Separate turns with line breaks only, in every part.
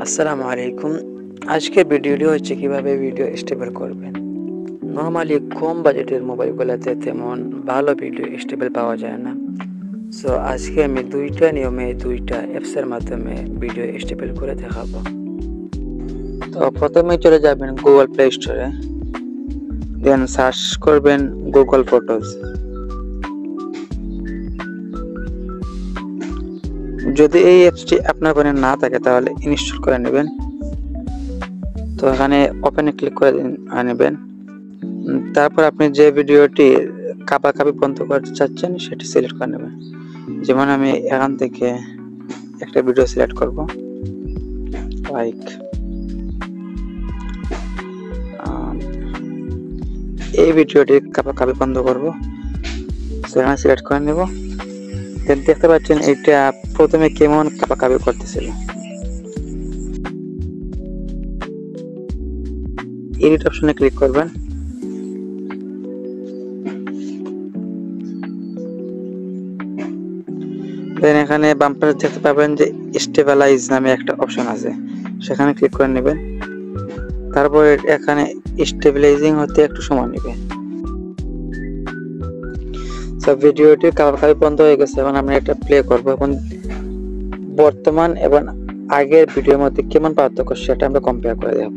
আসসালামু আলাইকুম। আজকের ভিডিওটি হচ্ছে কিভাবে ভিডিও স্টেবল করবেন। নরমালি কম বাজেটের মোবাইলগুলোতে তেমন ভালো ভিডিও স্টেবল পাওয়া যায় না। সো আজকে আমি দুইটা নিয়মে দুইটা অ্যাপসের মাধ্যমে ভিডিও স্টেবল করে দেখাবো।
তো প্রথমে চলে যাবেন গুগল প্লে স্টোরে, দেন সার্চ করবেন গুগল ফটোজ। যদি এই অ্যাপসটি আপনার ফোনে না থাকে তাহলে ইনস্টল করে নেবেন। তো এখানে ওপেনে ক্লিক করে নেবেন। তারপর আপনি যে ভিডিওটি কাপাকাপি বন্ধ করতে চাচ্ছেন সেটি সিলেক্ট করে নেবেন। যেমন আমি এখান থেকে একটা ভিডিও সিলেক্ট করব, লাইক এই ভিডিওটি কাপাকাপি বন্ধ করব, সেখানে সিলেক্ট করে নেব। দেখতে পাচ্ছেন এটা প্রথমে কেমন কাপাকাপি করতেছিল। এডিট অপশনে ক্লিক করবেন। দেন এখানে বাম পাশে দেখতে পাবেন যে স্টেবিলাইজ নামে একটা অপশন আছে, সেখানে ক্লিক করে নেবেন। তারপর এখানে স্টেবিলাইজিং হতে একটু সময় নেবে। সব ভিডিওটি কাপাকাপি বন্ধ হয়ে গেছে। এখন আমরা এটা প্লে করব। এখন বর্তমান এবং আগের ভিডিওর মধ্যে কেমন পার্থক্য সেটা আমরা কম্পেয়ার করে দেখব।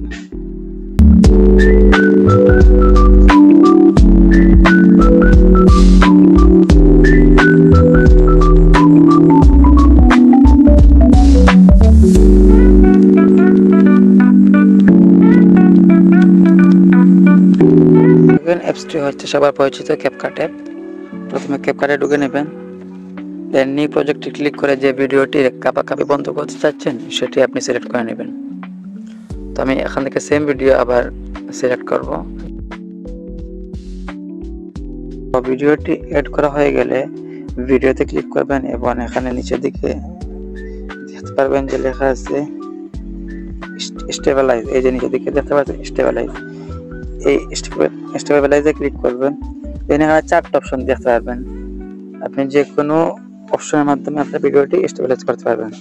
অ্যাপসটি হচ্ছে সবার পরিচিত ক্যাপকাট অ্যাপ। প্রথমে ক্যাপকাটে ঢুকে নেবেন, দেন নিউ প্রজেক্টে ক্লিক করে যে ভিডিওটি কাপাকাপি বন্ধ করতে চাচ্ছেন সেটি আপনি সিলেক্ট করে নেবেন। তো আমি এখান থেকে সেম ভিডিও আবার সিলেক্ট করব। ভিডিওটি এড করা হয়ে গেলে ভিডিওতে ক্লিক করবেন এবং এখানে নিচের দিকে দেখতে পারবেন যে লেখা আছে স্টেবিলাইজ। এই যে নিচের দিকে দেখতে পাচ্ছেন স্টেবিলাইজ, এই স্টেবিলাইজে ক্লিক করবেন। দেন এখানে চারটা অপশন দেখতে পারবেন। আপনি যে কোনো অপশনের মাধ্যমে আপনার ভিডিওটি স্টেবিলাইজ করতে পারবেন।